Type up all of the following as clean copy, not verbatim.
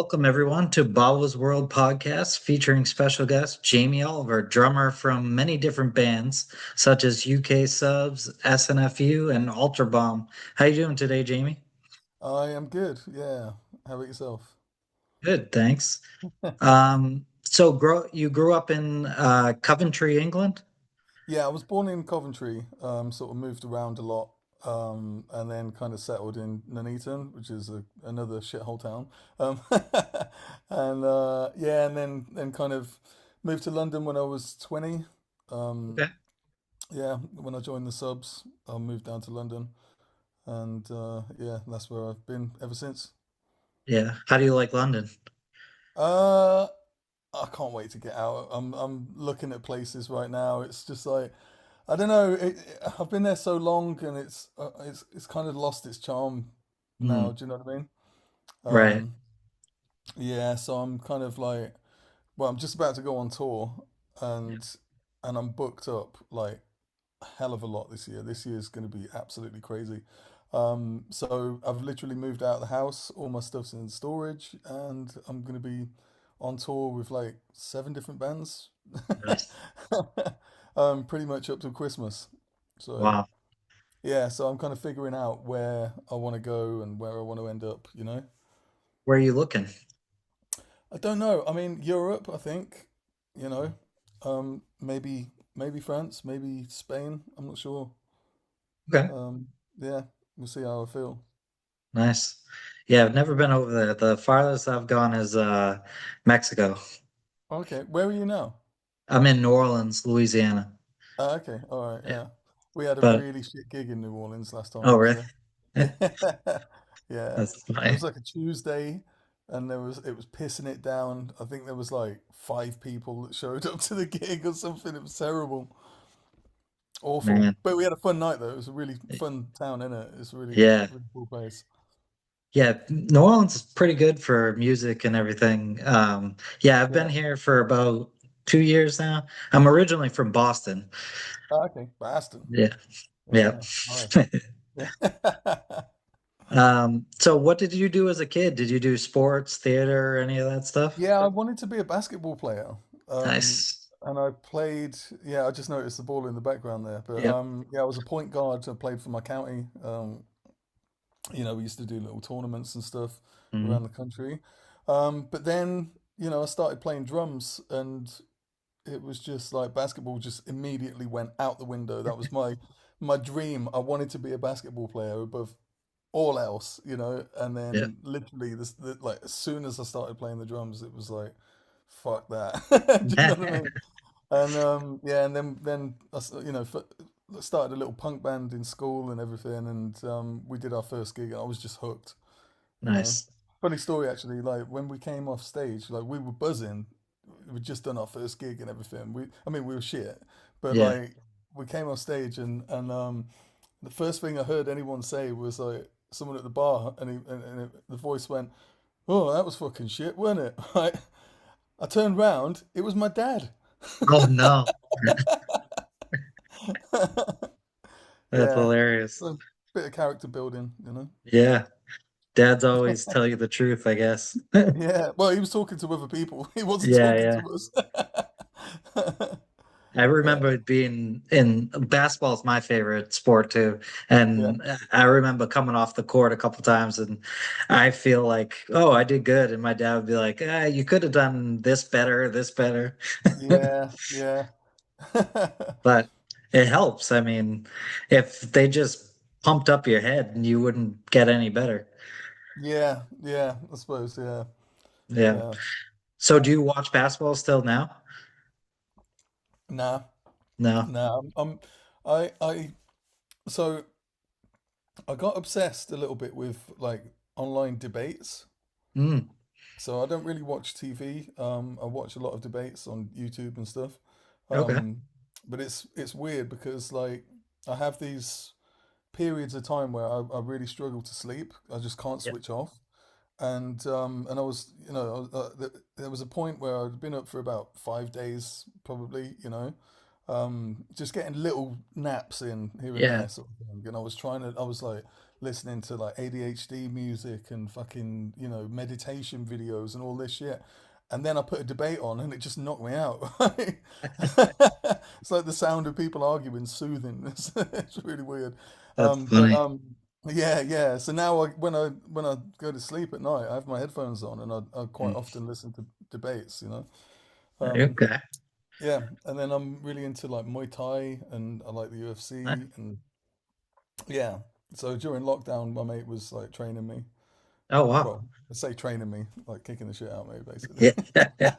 Welcome, everyone, to Bobbo's World podcast featuring special guest Jamie Oliver, drummer from many different bands such as UK Subs, SNFU, and Ultra Bomb. How you doing today, Jamie? I am good. Yeah. How about yourself? Good, thanks. You grew up in Coventry, England? Yeah, I was born in Coventry, sort of moved around a lot, and then kind of settled in Nuneaton, which is another shithole town. Um, and yeah, and then kind of moved to London when I was 20. Um, Okay. yeah, when I joined the subs, I moved down to London, and yeah, that's where I've been ever since. Yeah. How do you like London? Uh, I can't wait to get out. I'm looking at places right now. It's just like I don't know. I've been there so long, and it's kind of lost its charm Hmm. now. Do you know what I mean? Right. Um, yeah. So I'm kind of like, well, I'm just about to go on tour, and I'm booked up like a hell of a lot this year. This year is going to be absolutely crazy. So I've literally moved out of the house. All my stuff's in storage, and I'm going to be on tour with like seven different bands. Nice. Pretty much up till Christmas. So Wow. yeah, so I'm kind of figuring out where I want to go and where I want to end up, you know? Where are you looking? I don't know. I mean, Europe, I think, you know, maybe France, maybe Spain. I'm not sure. Okay. Yeah, we'll see how I feel. Nice. Yeah, I've never been over there. The farthest I've gone is Mexico. Okay, where are you now? I'm in New Orleans, Louisiana. Okay, all right, Yeah. yeah. We had a But really shit gig in New Orleans last time I oh, was really? there. Yeah, That's it funny. was like a Tuesday, and it was pissing it down. I think there was like five people that showed up to the gig or something. It was terrible, awful. Man. But we had a fun night though. It was a really fun town, innit? It's a Yeah. really cool place. Yeah. New Orleans is pretty good for music and everything. Yeah, I've been Yeah. here for about 2 years now. I'm originally from Boston. Oh, okay, Boston. Yeah. Yeah. Yeah, nice. Yeah. So what did you do as a kid? Did you do sports, theater, any of that stuff? Yeah, I wanted to be a basketball player. Nice. And I played, yeah, I just noticed the ball in the background there. But Yep. yeah, I was a point guard. I played for my county. We used to do little tournaments and stuff around Mhm. the country. But then, I started playing drums, and it was just like basketball just immediately went out the window. That was my dream. I wanted to be a basketball player above all else, and Yeah. then literally like as soon as I started playing the drums, it was like, fuck that. Do you know what I mean? And yeah, and then started a little punk band in school and everything, and we did our first gig, and I was just hooked, you know. Nice. Funny story actually, like when we came off stage, like we were buzzing. We'd just done our first gig and everything. I mean, we were shit, but Yeah. like we came off stage, and the first thing I heard anyone say was like someone at the bar, the voice went, "Oh, that was fucking shit, wasn't it?" Right? I turned round, it was my dad. Oh no. That's Yeah, hilarious. a bit of character building, Yeah. Dads always tell you the truth, I guess. Yeah, well, he was talking to other people. He wasn't Yeah, talking yeah. to us. I Yeah, remember it being in basketball is my favorite sport too. yeah, And I remember coming off the court a couple times and I feel like, oh, I did good. And my dad would be like, you could have done this better, this better. yeah, yeah. But it helps. I mean, if they just pumped up your head, you wouldn't get any better. Yeah, yeah, I suppose, yeah, Yeah. yeah. So do you watch basketball still now? Nah, No. nah. I, so I got obsessed a little bit with like online debates. Mm, So I don't really watch TV. I watch a lot of debates on YouTube and stuff. okay. Um, but it's weird because like I have these periods of time where I really struggle to sleep. I just can't Yeah. switch off. And I was, there was a point where I'd been up for about 5 days, probably, just getting little naps in here and Yeah. there, sort of thing. And I was like listening to like ADHD music and fucking, meditation videos and all this shit. And then I put a debate on and it just knocked me out. It's like the sound of people arguing soothing. It's really weird. That's But funny. yeah, yeah. So now when I go to sleep at night, I have my headphones on and I quite Mm. often listen to debates. Um, Okay. yeah, and then I'm really into like Muay Thai and I like the UFC and yeah. So during lockdown, my mate was like training me. Oh wow. Well, I say training me, like kicking the shit out of me, basically. Yeah.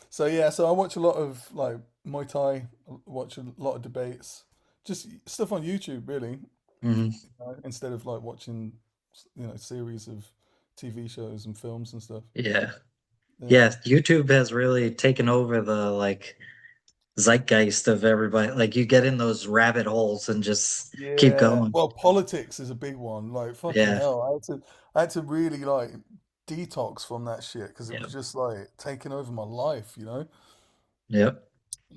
So yeah, so I watch a lot of like Muay Thai, watch a lot of debates, just stuff on YouTube, really, Mhm. instead of like watching, series of TV shows and films and stuff. Yeah. Yeah. Yeah. YouTube has really taken over the like zeitgeist of everybody. Like you get in those rabbit holes and just keep Yeah. going. Well, politics is a big one. Like fucking Yeah. hell, I had to really like detox from that shit because it was Yep. just like taking over my life. Yep.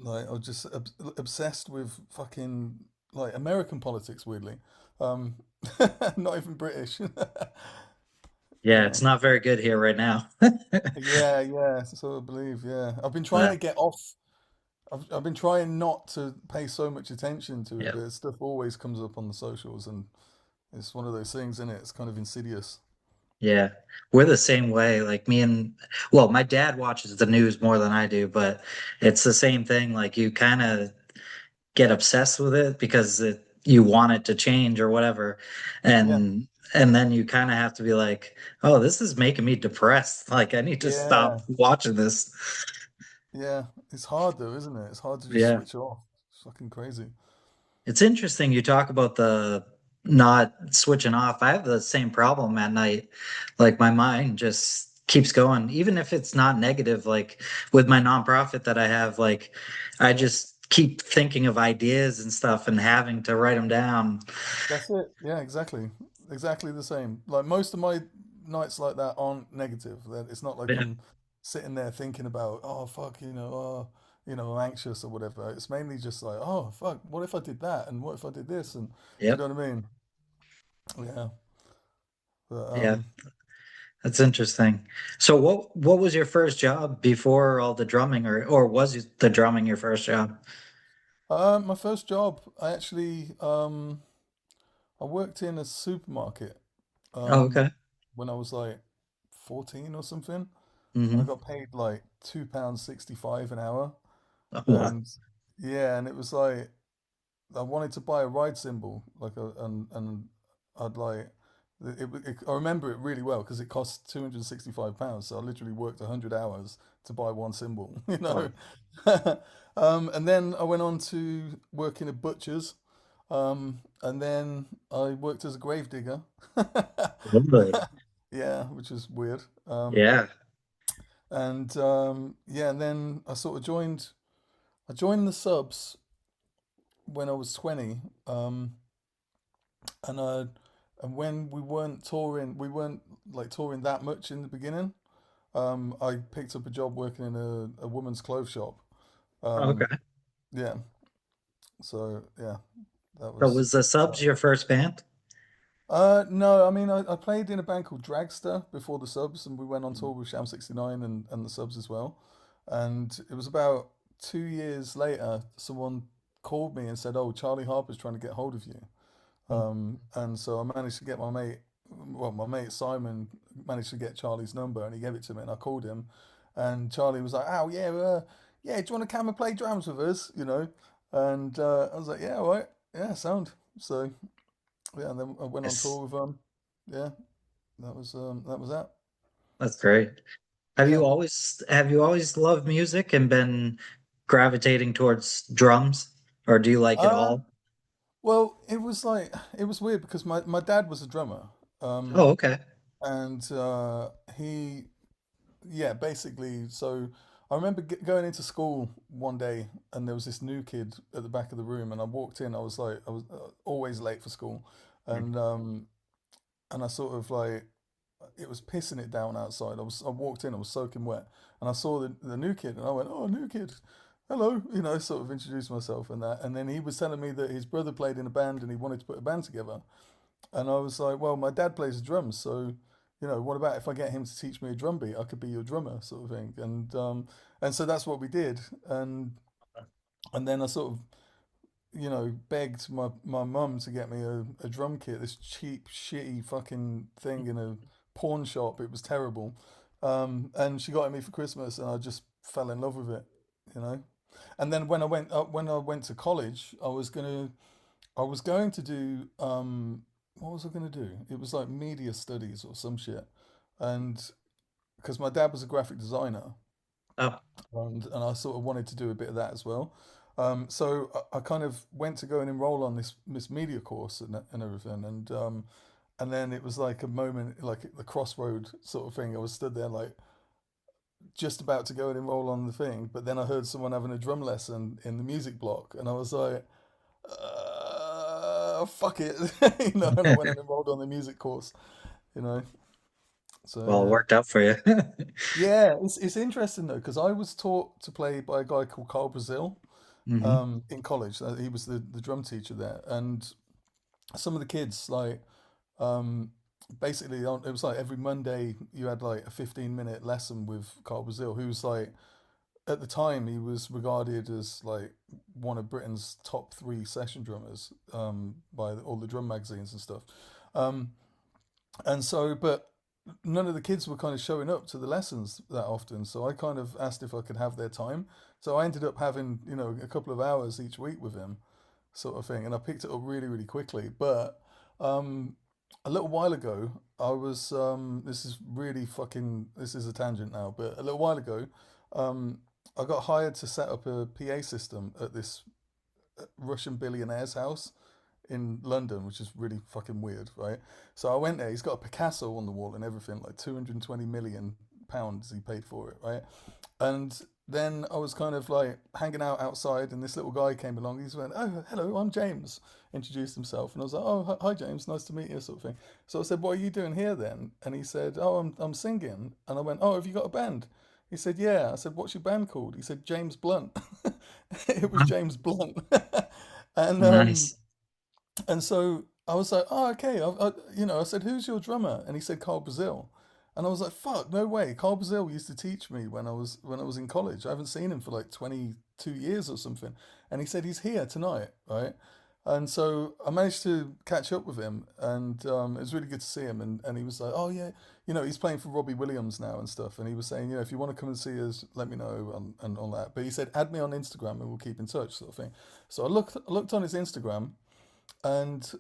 Like I was just obsessed with fucking like American politics, weirdly. Um, not even British. Yeah. Yeah. It's not very good here right now. Yeah, yeah, so I believe, yeah. I've been trying But to get off. I've been trying not to pay so much attention to it, yeah. but stuff always comes up on the socials, and it's one of those things, isn't it? It's kind of insidious. Yeah. We're the same way. Like me and well, my dad watches the news more than I do, but it's the same thing. Like you kind of get obsessed with it because you want it to change or whatever. Yeah, And then you kind of have to be like, oh, this is making me depressed. Like I need to stop yeah, watching this. yeah. It's hard though, isn't it? It's hard to just Yeah. switch off. It's fucking crazy. It's interesting you talk about the not switching off. I have the same problem at night. Like my mind just keeps going, even if it's not negative. Like with my nonprofit that I have, like I Yeah. just keep thinking of ideas and stuff and having to write them down. That's it. Yeah, exactly. Exactly the same. Like most of my nights like that aren't negative. That it's not like Yeah. I'm sitting there thinking about, oh fuck, I'm anxious or whatever. It's mainly just like, oh fuck, what if I did that? And what if I did this? And do you Yep. know what I mean? Yeah. But Yeah. That's interesting. So what was your first job before all the drumming or was the drumming your first job? my first job, I worked in a supermarket Oh, um okay. when I was like 14 or something, and I Hmm. got paid like £2.65 an hour. Oh, wow. And yeah, and it was like I wanted to buy a ride cymbal, and I'd like I remember it really well because it cost £265. So I literally worked 100 hours to buy one cymbal, you Oh, know. And then I went on to work in a butcher's, and then I worked as a grave digger. really? Yeah, which is weird. Yeah. And yeah, and then I sort of joined. I joined the subs when I was 20, and when we weren't like touring that much in the beginning. I picked up a job working in a woman's clothes shop. Um, Okay. yeah, so yeah, that So was. was the Subs your first band? No, I mean I played in a band called Dragster before the subs, and we went on tour with Sham 69 and the subs as well. And it was about 2 years later, someone called me and said, "Oh, Charlie Harper's trying to get hold of you." And so I managed to get my mate Simon managed to get Charlie's number, and he gave it to me, and I called him, and Charlie was like, "Oh yeah, yeah, do you want to come and play drums with us?" And I was like, "Yeah, all right, yeah, sound." So yeah, and then I went on Yes. tour with yeah, that was that. That's great. Yeah. Have you always loved music and been gravitating towards drums, or do you like it Uh, all? well, it was weird because my dad was a drummer, um, Oh, okay. and he yeah, basically. So I remember going into school one day, and there was this new kid at the back of the room, and I walked in. I was always late for school, and I sort of like it was pissing it down outside. I walked in, I was soaking wet, and I saw the new kid, and I went, "Oh, new kid." hello, sort of introduced myself and that. And then he was telling me that his brother played in a band and he wanted to put a band together. And I was like, well, my dad plays the drums, so what about if I get him to teach me a drum beat? I could be your drummer, sort of thing. And so that's what we did. And then I sort of begged my mum to get me a drum kit, this cheap, shitty fucking thing in a pawn shop. It was terrible. And she got it me for Christmas, and I just fell in love with it, you know. And then when I went to college, I was going to do what was I going to do? It was like media studies or some shit, and because my dad was a graphic designer, Oh, and I sort of wanted to do a bit of that as well. So I kind of went to go and enroll on this media course and everything, and then it was like a moment, like the crossroad sort of thing. I was stood there like just about to go and enroll on the thing, but then I heard someone having a drum lesson in the music block, and I was like, fuck it, and I went and enrolled on the music course, you know. So well, it yeah. worked out for you. Yeah, it's interesting though because I was taught to play by a guy called Carl Brazil, Hmm. in college. He was the drum teacher there, and some of the kids like um, basically it was like every Monday you had like a 15-minute lesson with Carl Brazil, who was like at the time he was regarded as like one of Britain's top three session drummers by all the drum magazines and stuff. Um, and so, but none of the kids were kind of showing up to the lessons that often. So I kind of asked if I could have their time. So I ended up having, a couple of hours each week with him, sort of thing. And I picked it up really, really quickly. But um, a little while ago, this is a tangent now, but a little while ago, um, I got hired to set up a PA system at this Russian billionaire's house in London, which is really fucking weird, right? So I went there. He's got a Picasso on the wall and everything, like 220 million pounds he paid for it, right? And then I was kind of like hanging out outside, and this little guy came along. He's went, "Oh, hello, I'm James." Introduced himself, and I was like, "Oh, hi, James, nice to meet you," sort of thing. So I said, "What are you doing here then?" And he said, "Oh, I'm singing." And I went, "Oh, have you got a band?" He said, "Yeah." I said, "What's your band called?" He said, "James Blunt." It was James Blunt, and Nice. and so I was like, oh, okay. I said, who's your drummer? And he said, Carl Brazil. And I was like, fuck, no way. Carl Brazil used to teach me when I was in college. I haven't seen him for like 22 years or something. And he said he's here tonight, right? And so I managed to catch up with him, and it was really good to see him. And he was like, oh yeah, he's playing for Robbie Williams now and stuff. And he was saying, if you want to come and see us, let me know and all that. But he said, add me on Instagram and we'll keep in touch, sort of thing. So I looked on his Instagram, and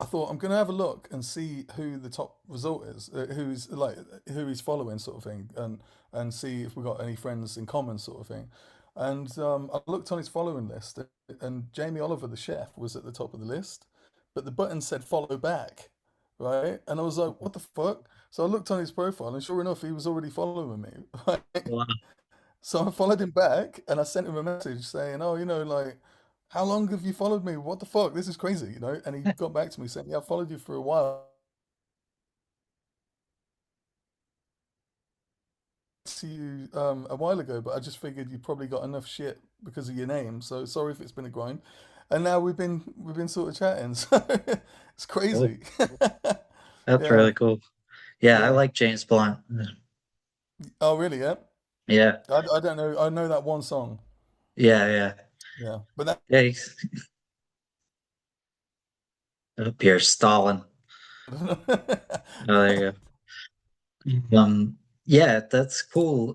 I thought I'm going to have a look and see who the top result is, who he's following, sort of thing, and see if we got any friends in common, sort of thing. And I looked on his following list, and Jamie Oliver, the chef, was at the top of the list, but the button said follow back, right? And I was like, what the fuck? So I looked on his profile, and sure enough, he was already following me. Right? Wow. So I followed him back, and I sent him a message saying, "Oh, like, how long have you followed me? What the fuck? This is crazy, you know?" And he got back to me saying, "Yeah, I've followed you for a while. See you a while ago, but I just figured you probably got enough shit because of your name. So sorry if it's been a grind." And now we've been sort of chatting. So it's Cool. crazy. That's Yeah, really cool. Yeah, I yeah. like James Blunt. Oh, really? Yeah. Yeah, I don't know. I know that one song. yeah, yeah. Yeah, but that. Yeah, he's up here stalling. Oh, there you go. Yeah, that's cool.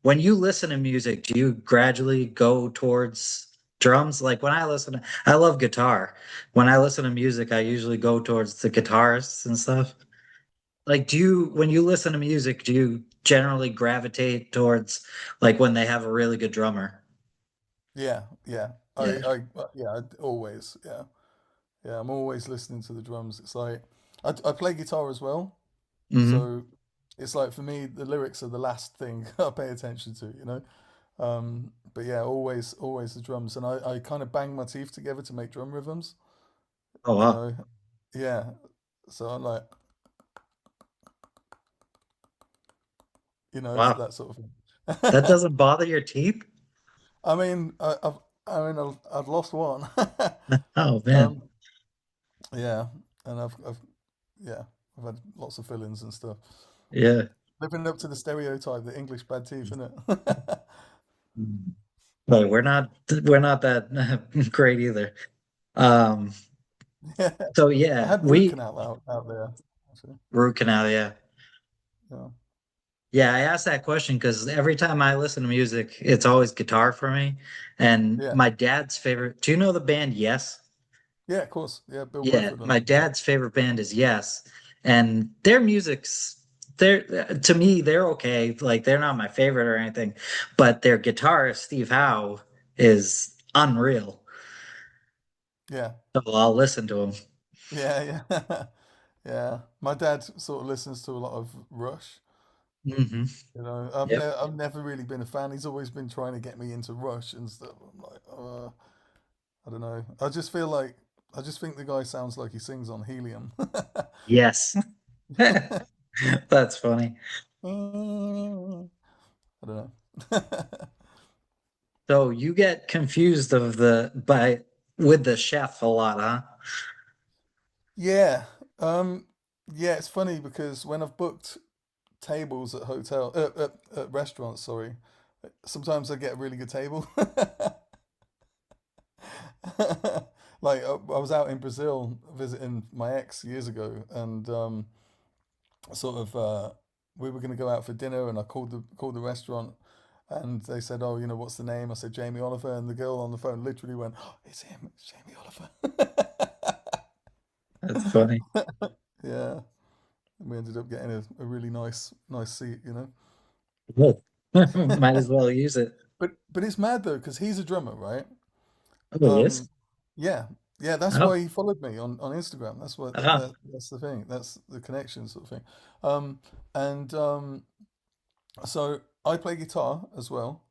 When you listen to music, do you gradually go towards drums? Like when I love guitar. When I listen to music, I usually go towards the guitarists and stuff. Like, when you listen to music, do you generally gravitate towards like when they have a really good drummer? Yeah, yeah. Yeah. Always. Yeah. Yeah, I'm always listening to the drums. It's like I play guitar as well, Hmm. so it's like for me the lyrics are the last thing I pay attention to, you know. But yeah, always the drums, and I kind of bang my teeth together to make drum rhythms, Oh you wow. know. Yeah, so I'm like, Wow. that sort of thing. That doesn't bother your teeth? I mean, I've lost one. Oh man. Um, yeah, and yeah, I've had lots of fillings and stuff. Yeah. Living up to the stereotype, the English bad teeth, isn't it? But we're not that great either. Um, Yeah, so I yeah, had root we canal out there. Actually. root canal, yeah. Yeah, Yeah, I asked that question because every time I listen to music, it's always guitar for me. And yeah, my dad's favorite, do you know the band Yes? yeah. Of course, yeah. Bill Yeah, Bruford my and yeah, dad's favorite band is Yes. And their music's they're to me, they're okay. Like they're not my favorite or anything, but their guitarist, Steve Howe, is unreal. yeah, So I'll listen to him. yeah, yeah, yeah. My dad sort of listens to a lot of Rush. Hmm. You know, Yep. I've never really been a fan. He's always been trying to get me into Rush and stuff. I'm like, I don't know. I just think the guy sounds like he sings on helium. Yes. That's funny. I don't know. So you get confused of the by with the chef a lot, huh? Yeah. Um, yeah, it's funny because when I've booked tables at at restaurants, sorry, sometimes I get a really good table. Like I was out in Brazil visiting my ex years ago, and sort of we were going to go out for dinner, and I called the restaurant, and they said, "Oh, you know, what's the name?" I said, "Jamie Oliver," and the girl on the phone literally went, "Oh, it's him, it's Jamie Oliver." That's funny. Yeah, and we ended up getting a really nice seat, you know. Well, might as well use it. But it's mad though because he's a drummer, right? Oh, it is? Um, yeah, yeah. That's Oh, why he followed me on Instagram. That's what uh-huh. that's the thing. That's the connection sort of thing. And so I play guitar as well.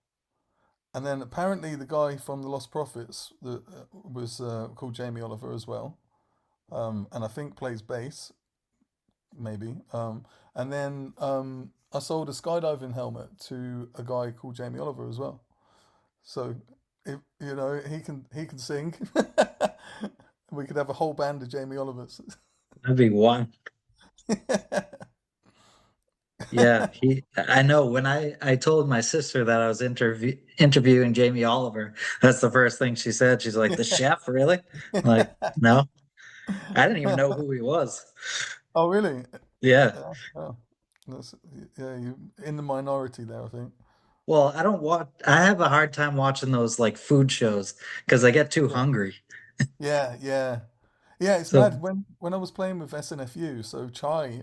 And then apparently the guy from the Lost Prophets that was called Jamie Oliver as well. And I think plays bass maybe. And then I sold a skydiving helmet to a guy called Jamie Oliver as well. So if you know he can sing, we could have a whole band of Jamie Olivers. That'd be one. Yeah, I know when I told my sister that I was interviewing Jamie Oliver, that's the first thing she said. She's like, "The chef, really?" I'm like, no, I didn't even know who he was. Oh really? Yeah. Yeah. Oh, that's, yeah. You in the minority there, I think. Well, I don't watch, I have a hard time watching those like food shows because I get too Yeah. hungry. Yeah. Yeah. Yeah. It's So mad when I was playing with SNFU. So Chai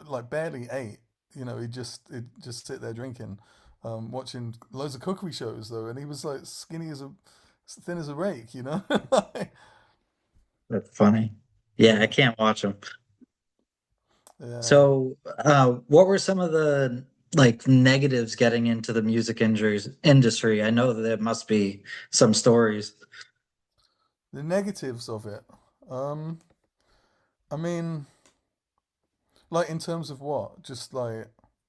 like barely ate. You know, he'd just sit there drinking, watching loads of cookery shows though, and he was like skinny as a thin as a rake. You know. that's funny. Yeah, I Yeah. can't watch them. Yeah. So, what were some of the like negatives getting into the music injuries industry? I know that there must be some stories. The negatives of it. Um, I mean, like in terms of what? Just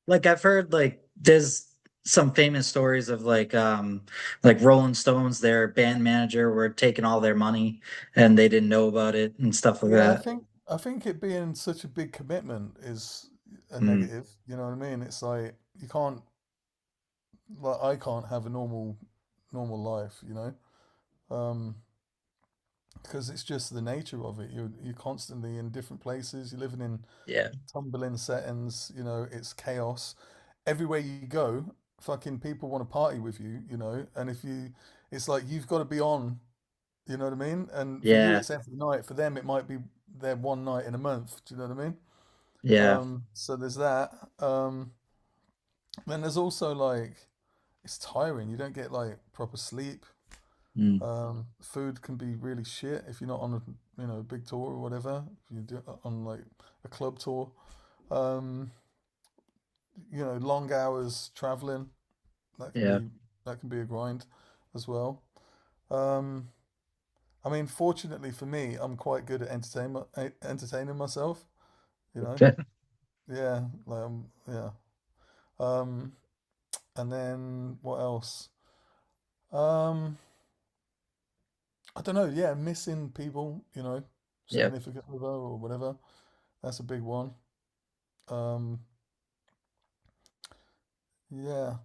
Like I've heard like there's some famous stories of like Rolling Stones, their band manager were taking all their money and they didn't know about it and stuff like yeah, that. I think it being such a big commitment is a Mm, negative. You know what I mean? It's like you can't like I can't have a normal life, you know? Um, because it's just the nature of it. You're constantly in different places. You're living in yeah. tumbling settings, you know, it's chaos. Everywhere you go, fucking people want to party with you, you know, and if you, it's like you've got to be on, you know what I mean? And for you, Yeah. it's every night. For them, it might be their one night in a month. Do you know what I mean? Yeah. So there's that. Then there's also like, it's tiring. You don't get like proper sleep. Mm, Food can be really shit if you're not on a a big tour or whatever. If you do on like a club tour. Um, long hours traveling that can yeah. be that can be a grind as well. Um, I mean, fortunately for me, I'm quite good at entertaining myself. You know, yeah, yeah. Um, And then what else? Um, I don't know. Yeah, missing people, Yep. significant other or whatever. That's a big one. Um, yeah,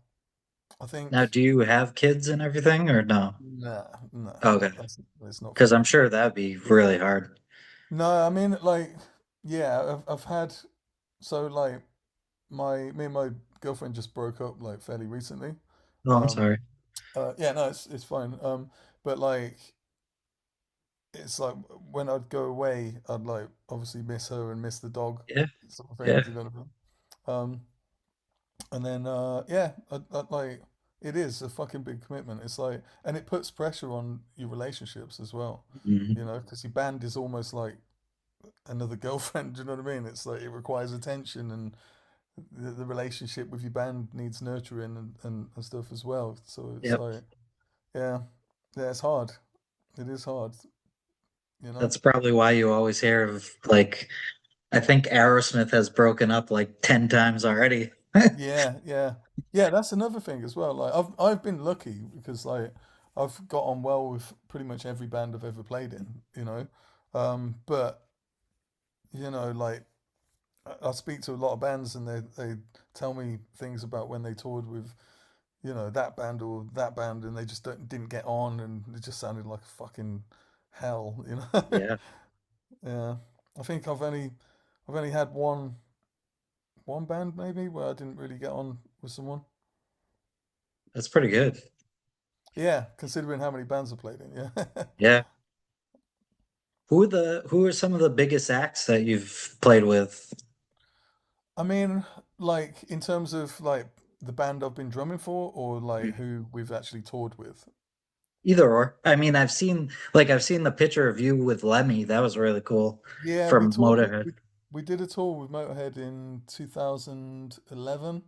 I Now, think do you have kids and everything or no? nah, nah, Okay. that's not Because for I'm me. sure that'd be really hard. No, I mean like yeah, I've had so like my me and my girlfriend just broke up like fairly recently. Oh, I'm Um, sorry. yeah, no, it's fine. But like it's like when I'd go away, I'd like obviously miss her and miss the dog Yeah. sort of thing. Yeah. Do you know what I mean? Um, and then yeah, I'd like it is a fucking big commitment. It's like and it puts pressure on your relationships as well. Mhm. Because your band is almost like another girlfriend. Do you know what I mean? It's like it requires attention and the relationship with your band needs nurturing and stuff as well. So it's Yep. like, yeah, yeah, it's hard. It is hard, you know? That's probably why you always hear of like I think Aerosmith has broken up like 10 times already. Yeah, yeah. Yeah, that's another thing as well. Like I've been lucky because like I've got on well with pretty much every band I've ever played in. But like I speak to a lot of bands and they tell me things about when they toured with that band or that band, and they just didn't get on, and it just sounded like fucking hell. Yeah, Yeah, I think I've only had one band maybe where I didn't really get on with someone. that's pretty good. Yeah, considering how many bands I played in. Yeah, Yeah. Who are some of the biggest acts that you've played with? I mean, like in terms of like the band I've been drumming for, or like who we've actually toured with. Either or. I mean, I've seen the picture of you with Lemmy. That was really cool Yeah, we from toured. Motorhead. We did a tour with Motorhead in 2011.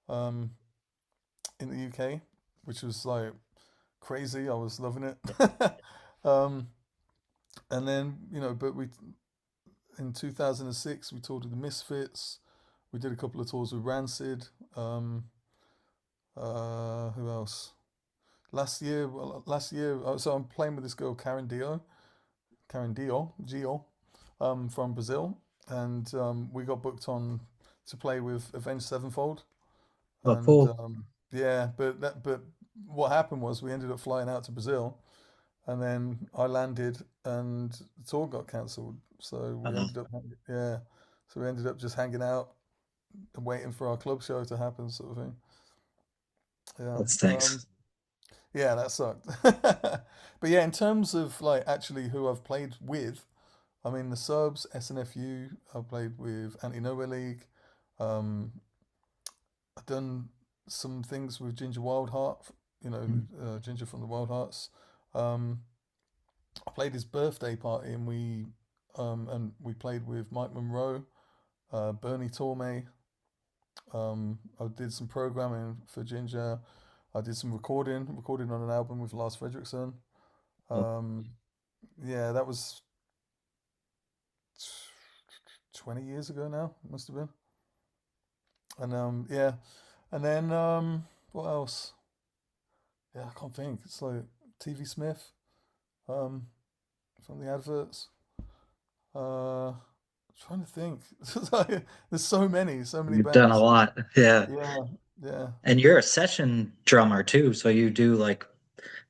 Um, in the UK, which was like crazy. I was loving it. um, and then but we in 2006 we toured with the Misfits. We did a couple of tours with Rancid. Um, who else? Last year. So I'm playing with this girl Karen Dio, from Brazil, and we got booked on to play with Avenged Sevenfold. Oh, And cool. yeah, but what happened was we ended up flying out to Brazil, and then I landed, and the tour got cancelled. So we Uh, ended up yeah, so we ended up just hanging out and waiting for our club show to happen, sort of thing. Yeah, that stinks. yeah, that sucked. But yeah, in terms of like actually who I've played with, I mean the Subs, SNFU. I've played with Anti Nowhere League. Um, I've done some things with Ginger Wildheart, Mm. Ginger from the Wild Hearts. Um, I played his birthday party, and we played with Mike Monroe, Bernie Torme. I did some programming for Ginger. I did some recording on an album with Lars Fredriksson. Oh, Um, yeah, that was 20 years ago now, must have been. And yeah, and then what else? Yeah, I can't think. It's like TV Smith. Um, from the adverts. Trying to think. There's so many you've done a bands. lot. Yeah. Yeah, yeah, And you're a session drummer too, so you do like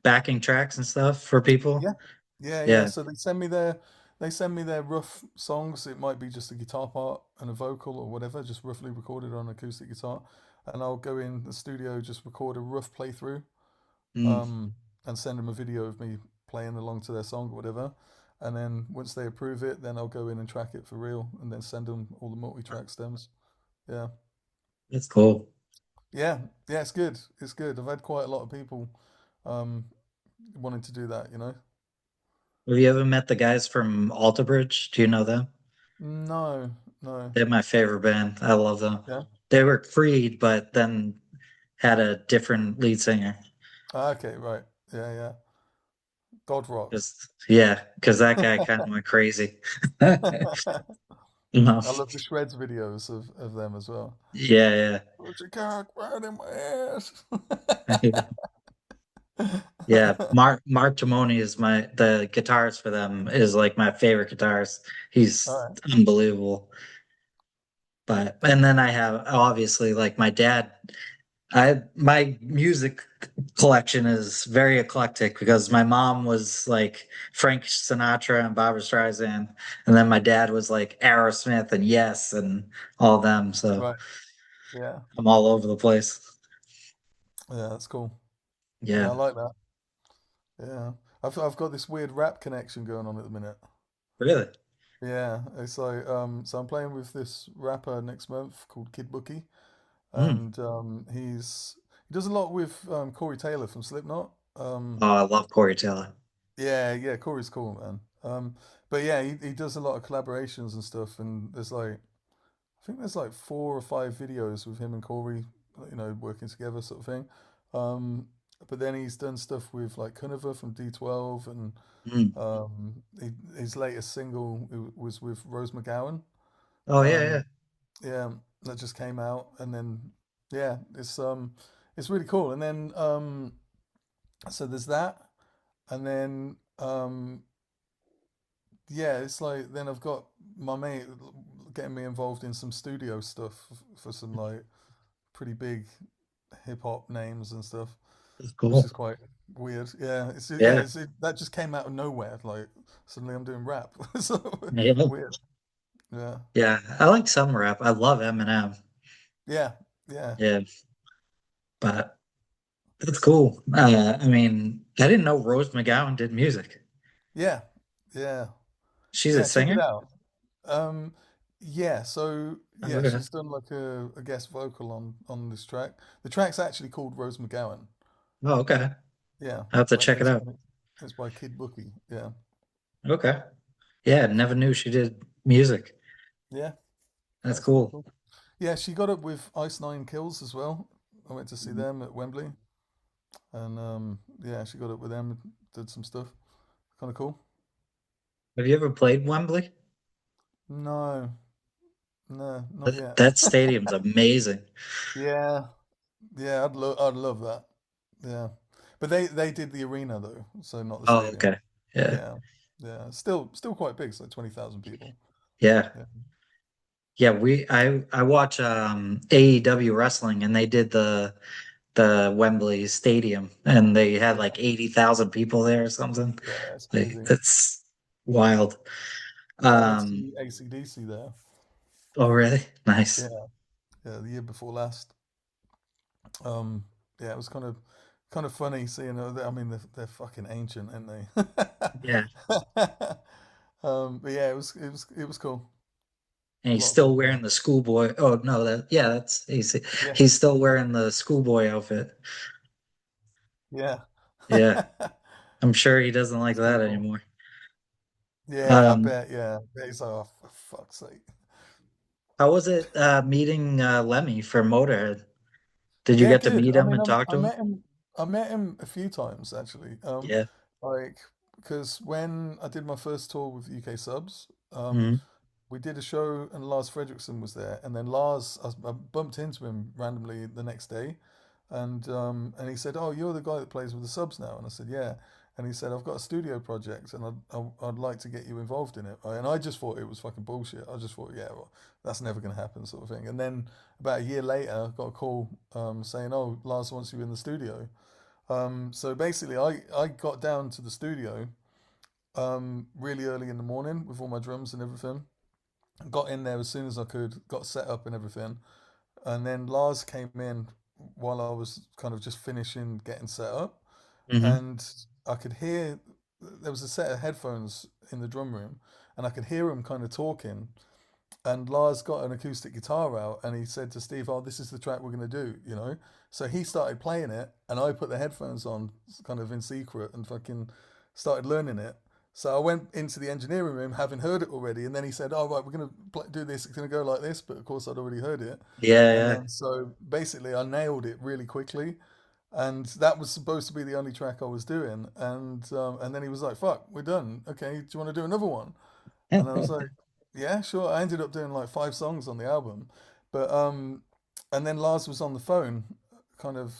backing tracks and stuff for people? yeah, yeah. Yeah. So they send me their rough songs. It might be just a guitar part and a vocal or whatever, just roughly recorded on acoustic guitar, and I'll go in the studio, just record a rough playthrough, Mm, um, and send them a video of me playing along to their song or whatever. And then once they approve it, then I'll go in and track it for real, and then send them all the multi-track stems. Yeah. that's cool. Yeah, yeah, it's good. It's good. I've had quite a lot of people um, wanting to do that. Have you ever met the guys from Alter Bridge? Do you know them? No, no. They're my favorite band. I love them. Yeah. They were Creed, but then had a different lead singer. Okay, right. Yeah, yeah. God Rock. Just yeah, because that guy kind of went crazy. No. I love the shreds videos of them as well. Yeah, Put your cock right in my ass. yeah. Yeah, Mark Timoni is the guitarist for them is like my favorite guitarist. All He's right. unbelievable. But and then I have obviously like my dad. I my music collection is very eclectic because my mom was like Frank Sinatra and Barbra Streisand, and then my dad was like Aerosmith and Yes and all them. So Right. Yeah. I'm all over the place. Yeah, that's cool. Yeah, Yeah, I like that. Yeah. I've got this weird rap connection going on at the minute. really. Yeah, it's like so I'm playing with this rapper next month called Kid Bookie, Mm. and he does a lot with Corey Taylor from Slipknot. Oh, I love Corey Taylor. Yeah, yeah, Corey's cool, man. But yeah, he does a lot of collaborations and stuff, and I think there's like 4 or 5 videos with him and Corey, working together, sort of thing. Um, but then he's done stuff with like Kunova from D12, and Mm. his latest single was with Rose McGowan. Oh yeah, Um, yeah. yeah, that just came out, and then yeah, it's really cool. And then so there's that, and then yeah, it's like then I've got my mate getting me involved in some studio stuff for some like pretty big hip hop names and stuff, That's which cool. is quite weird. Yeah, Yeah, that just came out of nowhere. Like suddenly I'm doing rap. So yeah, weird. Yeah, yeah. I like some rap. I love Eminem. yeah, yeah, Yeah, but that's cool. I mean, I didn't know Rose McGowan did music. yeah, yeah, She's a yeah. Check it singer? out. Um, yeah. So Oh, yeah, okay. she's done like a guest vocal on this track. The track's actually called Rose McGowan. Oh, okay. Yeah, I have to but check it out. it's by Kid Bookie. Yeah, Okay. Yeah, never knew she did music. yeah, That's that's pretty cool. cool. Yeah, she got up with Ice Nine Kills as well. I went to see them at Wembley, and yeah, she got up with them, did some stuff. Kind of cool. Have you ever played Wembley? No, no, not That, yet. that stadium's amazing. Yeah, yeah, I'd love that. Yeah, but they did the arena though, so not the Oh, stadium. okay. Yeah. Yeah, yeah, still quite big. It's like 20,000 people. Yeah. Yeah, Yeah, I watch AEW wrestling and they did the Wembley Stadium and they had yeah, like 80,000 people there or something. yeah. It's Like crazy. that's wild. I went to Um see AC/DC there. oh really? Yeah, Nice. yeah, the year before last. Um, yeah, it was kind of funny seeing. I mean, they're fucking ancient, aren't Yeah. they? But yeah, it was cool. And A he's lot of still people there. wearing the schoolboy. Oh no, that's Yeah, he's still wearing the schoolboy outfit. yeah. Yeah. I'm sure he doesn't like It's pretty that cool. anymore. Yeah, I Um, bet. Yeah, he's like, oh, for fuck's sake. how was it meeting Lemmy for Motorhead? Did you Yeah, get to good. meet I him mean, and talk I to him? met him. I met him a few times actually. Yeah. Like because when I did my first tour with UK Subs, Hmm. we did a show and Lars Fredriksson was there, and then Lars, I bumped into him randomly the next day, and he said, "Oh, you're the guy that plays with the Subs now," and I said, "Yeah." And he said, "I've got a studio project, and I'd like to get you involved in it." And I just thought it was fucking bullshit. I just thought, yeah, well, that's never going to happen, sort of thing. And then about a year later, I got a call saying, "Oh, Lars wants you in the studio." So basically, I got down to the studio really early in the morning with all my drums and everything. Got in there as soon as I could, got set up and everything. And then Lars came in while I was kind of just finishing getting set up. Hmm. And I could hear there was a set of headphones in the drum room, and I could hear him kind of talking. And Lars got an acoustic guitar out and he said to Steve, "Oh, this is the track we're going to do." So he started playing it, and I put the headphones on kind of in secret and fucking started learning it. So I went into the engineering room having heard it already, and then he said, "Oh, right, we're going to do this. It's going to go like this." But of course, I'd already heard it. Yeah, And yeah. then so basically, I nailed it really quickly. And that was supposed to be the only track I was doing. And then he was like, "Fuck, we're done. Okay, do you want to do another one?" And I was like, Yeah, sure. I ended up doing like 5 songs on the album, but and then Lars was on the phone, kind of,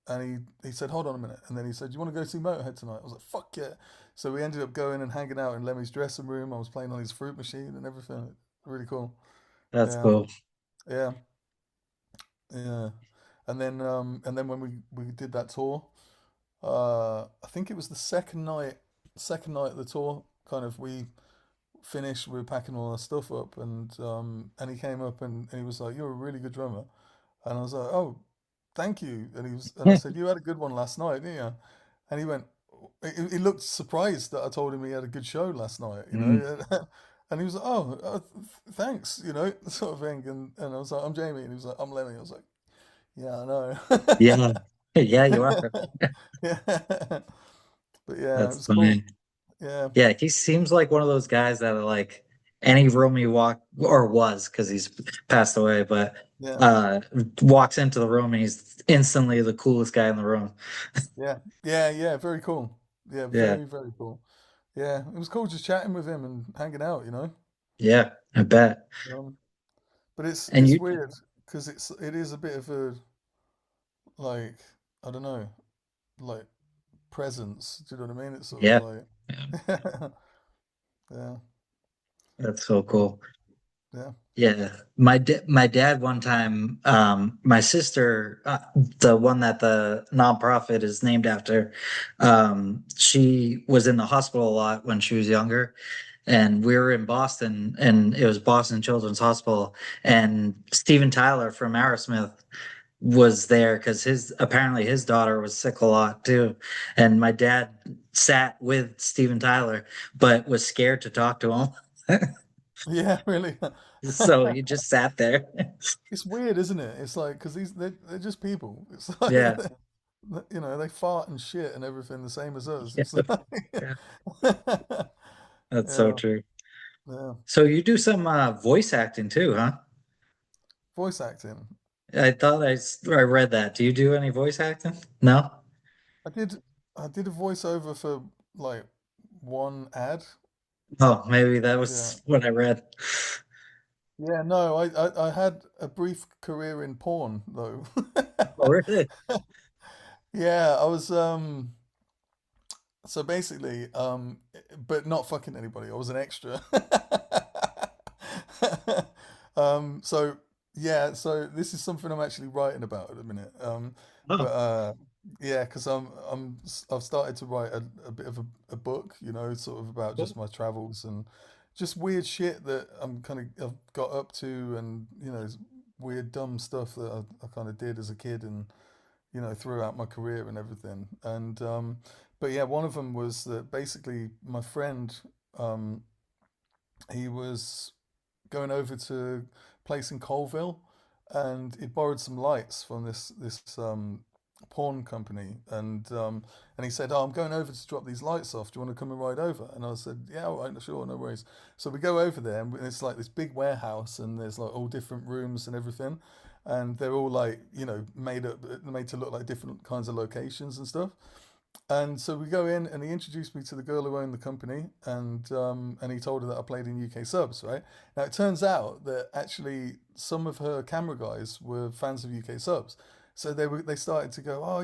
and he said, "Hold on a minute," and then he said, "You want to go see Motorhead tonight?" I was like, "Fuck yeah!" So we ended up going and hanging out in Lemmy's dressing room. I was playing on his fruit machine and everything. Really cool. That's Yeah, cool. yeah, yeah. And then when we did that tour, I think it was the second night of the tour. Kind of we finished, we were packing all our stuff up, and he came up and he was like, "You're a really good drummer," and I was like, "Oh, thank you." And I said, "You had a good one last night, didn't you?" And he went, he looked surprised that I told him he had a good show last night, Mm, and he was like, "Oh, thanks," sort of thing. And I was like, "I'm Jamie," and he was like, "I'm Lemmy." I was like, "Yeah, I know." yeah. Yeah, you are. Yeah, but yeah, it That's was cool. funny. Yeah, Yeah, he seems like one of those guys that are like any room you walk or was because he's passed away, but yeah. uh walks into the room and he's instantly the coolest guy in the room. Yeah, yeah, yeah, very cool. Yeah, Yeah. very, very cool. Yeah, it was cool just chatting with him and hanging out. Yeah, I bet. Um, but it's And it's you weird because it is a bit of a like I don't know like presence. Do you know what I mean? It's sort of yeah. like Yeah, yeah, that's so cool. yeah, Yeah, my dad one time, my sister, the one that the nonprofit is named after, she was in the hospital a lot when she was younger, and we were in Boston, and it was Boston Children's Hospital, and Steven Tyler from Aerosmith was there because his apparently his daughter was sick a lot too, and my dad sat with Steven Tyler, but was scared to talk to him, yeah. Really, so he just sat there. it's weird, isn't it? It's like because they're just people. It's like Yeah. they fart and shit and everything the same as us. Yeah, It's like yeah, that's so yeah, true. yeah. So you do some voice acting too, huh? Voice acting. I thought I read that. Do you do any voice acting? No? I did I did a voiceover for like one ad. Oh, maybe that Yeah. was what I read. Yeah, no, I had a brief career in porn though. Oh, really? Yeah, I was so basically but not fucking anybody. I was an extra. So yeah, so this is something I'm actually writing about at the minute. But Oh, yeah, because I've started to write a bit of a book, sort of about cool. just my travels and just weird shit that I've got up to, and weird dumb stuff that I kind of did as a kid and throughout my career and everything. And but yeah, one of them was that basically my friend, um, he was going over to a place in Colville, and he borrowed some lights from this pawn company, and he said, "Oh, I'm going over to drop these lights off. Do you want to come and ride over?" And I said, "Yeah, all right, sure, no worries." So we go over there, and it's like this big warehouse, and there's like all different rooms and everything, and they're all like made to look like different kinds of locations and stuff. And so we go in, and he introduced me to the girl who owned the company, and he told her that I played in UK subs. Right now, it turns out that actually some of her camera guys were fans of UK subs, so they started to go, oh,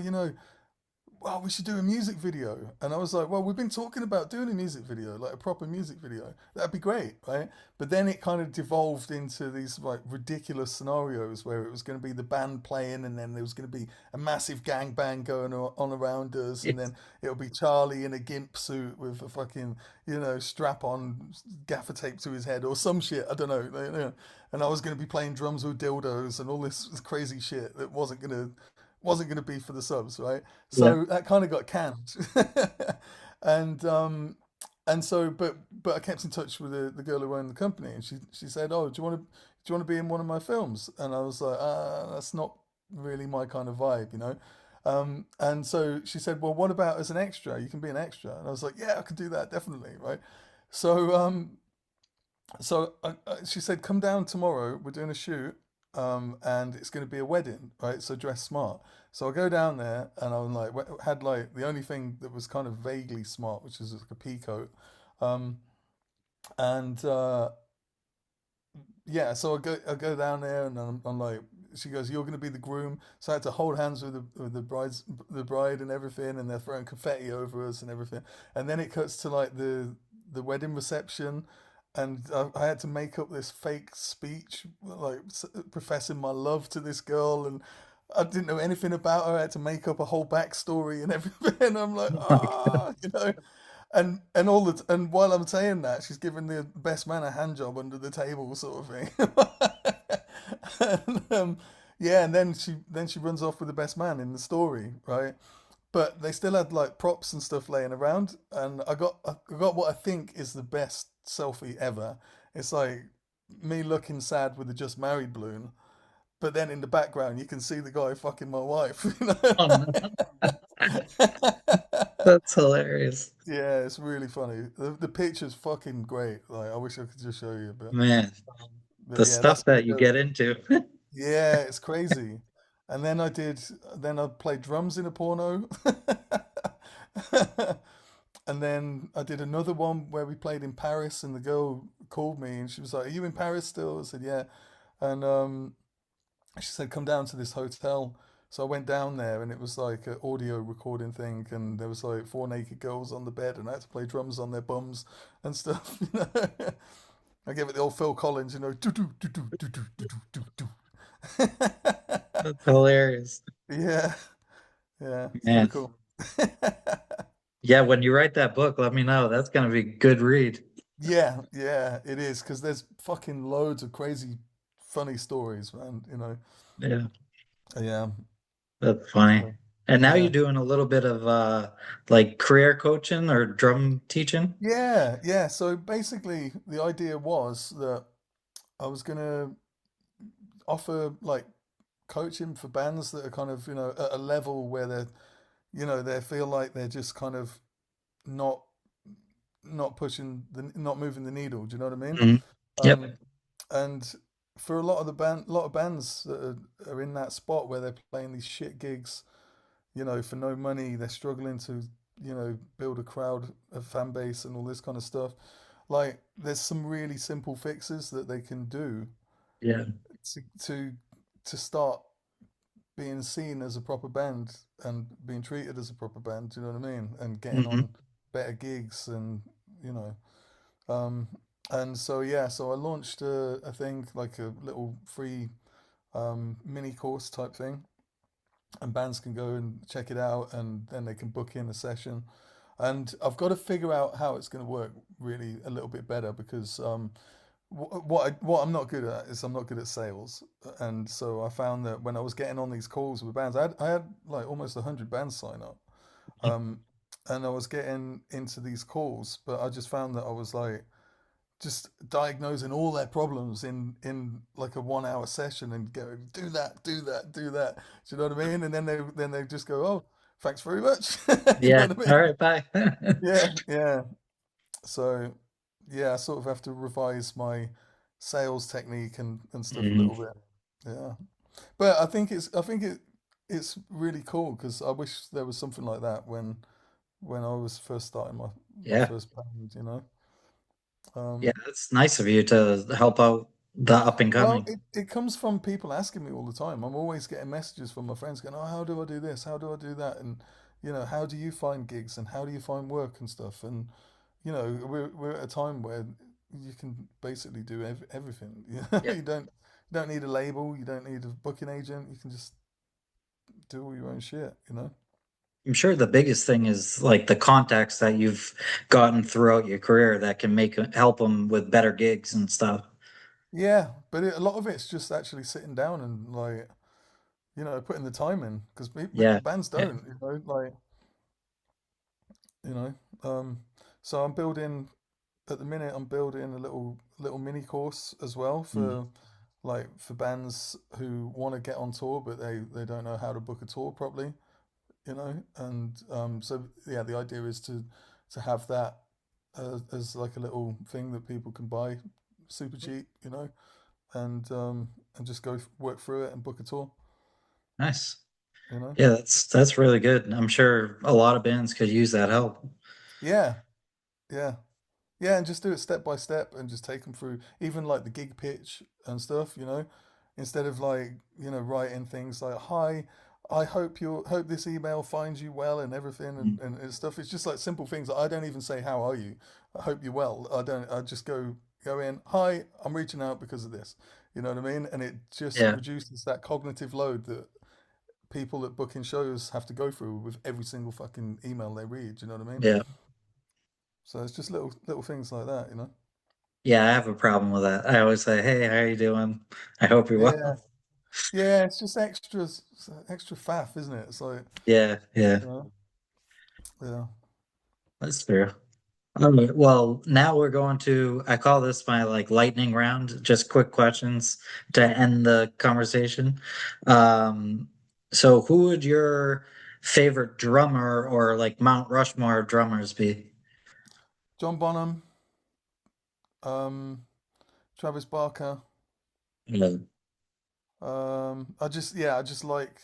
well, we should do a music video. And I was like, well, we've been talking about doing a music video, like a proper music video. That'd be great, right? But then it kind of devolved into these like ridiculous scenarios where it was going to be the band playing, and then there was going to be a massive gangbang going on around us, and Yes. then it'll be Charlie in a gimp suit with a fucking, strap on gaffer tape to his head or some shit. I don't know. And I was going to be playing drums with dildos and all this crazy shit that wasn't going to be for the subs, right? Yeah. So that kind of got canned, and so but I kept in touch with the girl who owned the company, and she said, "Oh, do you want to be in one of my films?" And I was like, "That's not really my kind of vibe." And so she said, "Well, what about as an extra? You can be an extra." And I was like, "Yeah, I could do that definitely, right?" So she said, "Come down tomorrow. We're doing a shoot, and it's going to be a wedding, right? So dress smart." So I go down there, and I'm like, had like the only thing that was kind of vaguely smart, which is like a pea coat, um, and yeah, so I go down there and I'm like, she goes, "You're gonna be the groom." So I had to hold hands with the bride and everything, and they're throwing confetti over us and everything. And then it cuts to like the wedding reception, and I had to make up this fake speech, like professing my love to this girl, and I didn't know anything about her. I had to make up a whole backstory and everything. And I'm like, Oh my God. you know. And while I'm saying that, she's giving the best man a hand job under the table, sort of thing. and, yeah, and then she runs off with the best man in the story, right? But they still had like props and stuff laying around, and I got what I think is the best selfie ever. It's like me looking sad with a just married balloon, but then in the background you can see the guy fucking my wife. Oh, no. That's hilarious. Yeah, it's really funny. The picture's fucking great. Like, I wish I could just show you, Man, the but yeah, that's stuff gonna that you go. get into. Yeah, it's crazy. And then I played drums in a porno. And then I did another one where we played in Paris, and the girl called me and she was like, "Are you in Paris still?" I said, "Yeah." And she said, "Come down to this hotel." So I went down there, and it was like an audio recording thing, and there was like four naked girls on the bed, and I had to play drums on their bums and stuff. I gave it the old Phil Collins, do do do do do do do do do do. That's hilarious. Yeah, yeah, it's Man. pretty cool. Yeah, when you write that book, let me know. That's gonna be a good read. Yeah, yeah, it is because there's fucking loads of crazy, funny stories, man. Yeah, Yeah, that's funny. so, And now you're yeah. doing a little bit of like career coaching or drum teaching? Yeah, yeah. So basically, the idea was that I was gonna offer like coaching for bands that are kind of, at a level where they feel like they're just kind of not not moving the needle. Do you know what I mean? Mhm. Yep. Um, and for a lot of bands that are in that spot where they're playing these shit gigs, for no money, they're struggling to, build a crowd, a fan base, and all this kind of stuff. Like, there's some really simple fixes that they can do Yeah. to to to start being seen as a proper band and being treated as a proper band. Do you know what I mean? And getting Hmm. on better gigs and you know. Um, and so yeah, so I launched a thing like a little free mini course type thing, and bands can go and check it out, and then they can book in a session. And I've got to figure out how it's going to work really a little bit better because what I'm not good at is I'm not good at sales, and so I found that when I was getting on these calls with bands, I had like almost 100 bands sign up, um, and I was getting into these calls, but I just found that I was like just diagnosing all their problems in like a 1 hour session and go do that, do that, do that. Do you know what I mean? And then they just go, "Oh, thanks very much." You know Yeah. what I All mean? right, bye. Yeah, yeah. So yeah, I sort of have to revise my sales technique and stuff a little Mhm. bit. Yeah. But I think it's really cool because I wish there was something like that when I was first starting my Yeah. first band. Yeah, Um, it's nice of you to help out the up and well, coming. it comes from people asking me all the time. I'm always getting messages from my friends going, "Oh, how do I do this? How do I do that?" And how do you find gigs and how do you find work and stuff? And we're at a time where you can basically do everything. Yeah. You don't need a label. You don't need a booking agent. You can just do all your own shit. I'm sure the biggest thing is like the contacts that you've gotten throughout your career that can help them with better gigs and stuff. Yeah, but a lot of it's just actually sitting down and like putting the time in because Yeah. bands Yeah. don't. Like you know. Um, so at the minute I'm building a little mini course as well Mm. for bands who want to get on tour but they don't know how to book a tour properly. And so yeah, the idea is to have that as like a little thing that people can buy super cheap, and just work through it and book a tour, Nice. you know. Yeah, that's really good. I'm sure a lot of bands could use that help. Yeah, yeah. Yeah, and just do it step by step and just take them through, even like the gig pitch and stuff, instead of like, writing things like, hi, I hope this email finds you well and everything Mm. and stuff. It's just like simple things. I don't even say, how are you? I hope you're well. I just go in, hi, I'm reaching out because of this. You know what I mean? And it just Yeah, reduces that cognitive load that people that book in shows have to go through with every single fucking email they read. You know what I mean? yeah, So it's just little things like that. yeah. I have a problem with that. I always say, "Hey, how you doing? I hope you're Yeah, well." yeah. It's just extra faff, isn't it? It's like, Yeah, yeah. you know, yeah. That's true. All right. Well, now we're going to, I call this my like lightning round, just quick questions to end the conversation. Um, so who would your favorite drummer or like Mount Rushmore of drummers be? John Bonham, um, Travis Barker. Yeah. I just like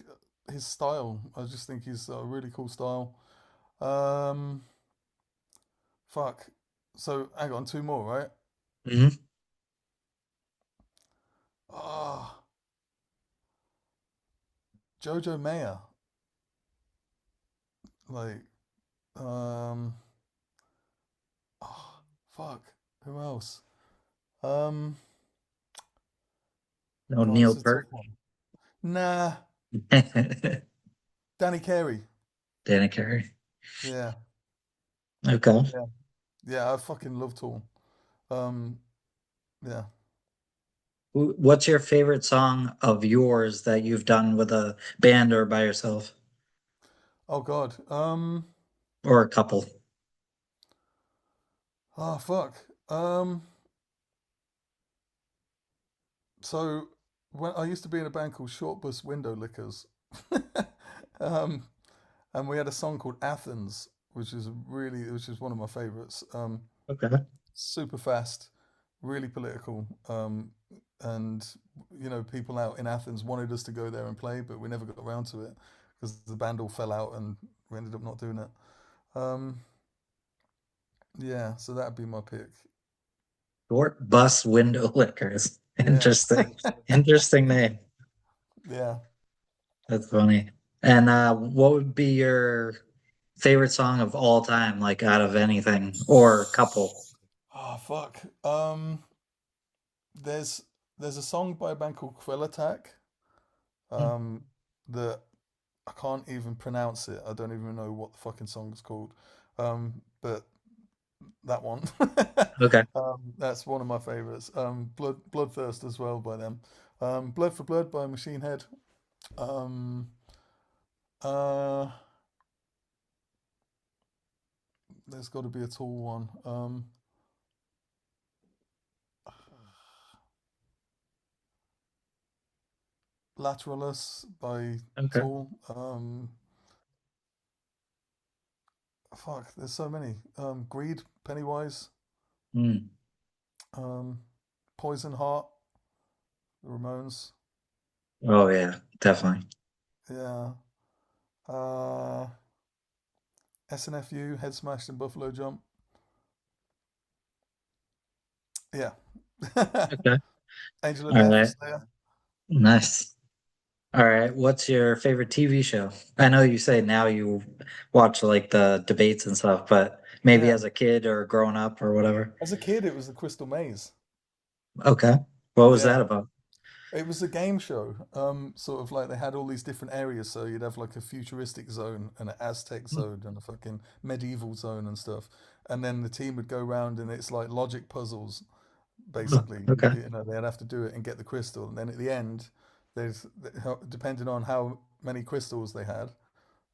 his style. I just think he's a really cool style. Um, fuck. So hang on, two more, right? Hmm. Ah, Jojo Mayer. Like, um, oh, fuck. Who else? Um, No, God, Neil this is a tough Peart. one. Nah, Danny Carey. Danny Carey. Yeah, Okay. yeah, yeah. I fucking love Tool. Um, yeah. What's your favorite song of yours that you've done with a band or by yourself Oh God. or a couple? Oh fuck. Um. So when I used to be in a band called Short Bus Window Lickers, um, and we had a song called Athens, which is one of my favorites. Okay. Super fast, really political. And people out in Athens wanted us to go there and play, but we never got around to it because the band all fell out and we ended up not doing it. Um, yeah, so that'd be my pick. Short bus window lickers. Yeah, Interesting. Interesting name. yeah. That's funny. And what would be your favorite song of all time, like out of anything or couple? Oh fuck. There's there's a song by a band called Quill Attack. Hmm. Um, that I can't even pronounce it. I don't even know what the fucking song is called. But that one. Okay. That's one of my favorites. Bloodthirst as well by them. Blood for Blood by Machine Head. Um, uh, there's got to be a Tool one. Lateralis by Okay. Tool. Fuck, there's so many. Greed, Pennywise. Hmm. Um, Poison Heart, the Ramones. Oh yeah, definitely. Yeah. Uh, SNFU, Head Smashed and Buffalo Jump. Yeah. Okay. Angel of All Death, right. Slayer. Nice. All right. What's your favorite TV show? I know you say now you watch like the debates and stuff, but maybe Yeah. as a kid or growing up or whatever. As a kid, it was the Crystal Maze. Okay. What was that Yeah. about? It was a game show. Sort of like they had all these different areas. So you'd have like a futuristic zone and an Aztec Hmm. zone and a fucking medieval zone and stuff. And then the team would go around and it's like logic puzzles, Oh, basically. okay. They'd have to do it and get the crystal. And then at the end, there's depending on how many crystals they had,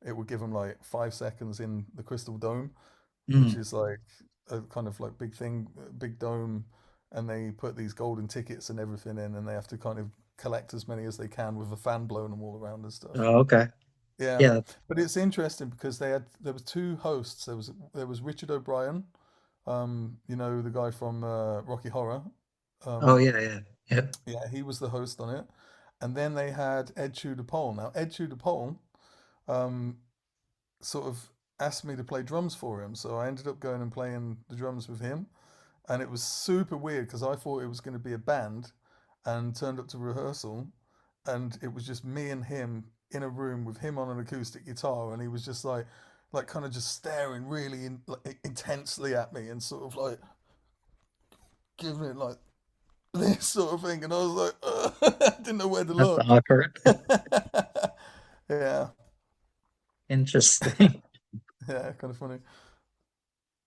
it would give them like 5 seconds in the crystal dome, which Hmm. is like a kind of like big thing, big dome, and they put these golden tickets and everything in, and they have to kind of collect as many as they can with a fan blowing them all around and stuff. Oh, okay. Yeah, Yeah. but it's interesting because there was two hosts. There was Richard O'Brien, the guy from Rocky Horror. Oh Um, yeah, yeah. Yep. yeah, he was the host on it, and then they had Ed Tudor Pole. Now Ed Tudor Pole, um, sort of asked me to play drums for him, so I ended up going and playing the drums with him. and it was super weird because I thought it was going to be a band, and turned up to rehearsal, and it was just me and him in a room with him on an acoustic guitar, and he was just like kind of just staring really intensely at me and sort of like giving it like this sort of thing, and I was like, I didn't know where to That's look. awkward. Yeah, Interesting. yeah, kind of funny.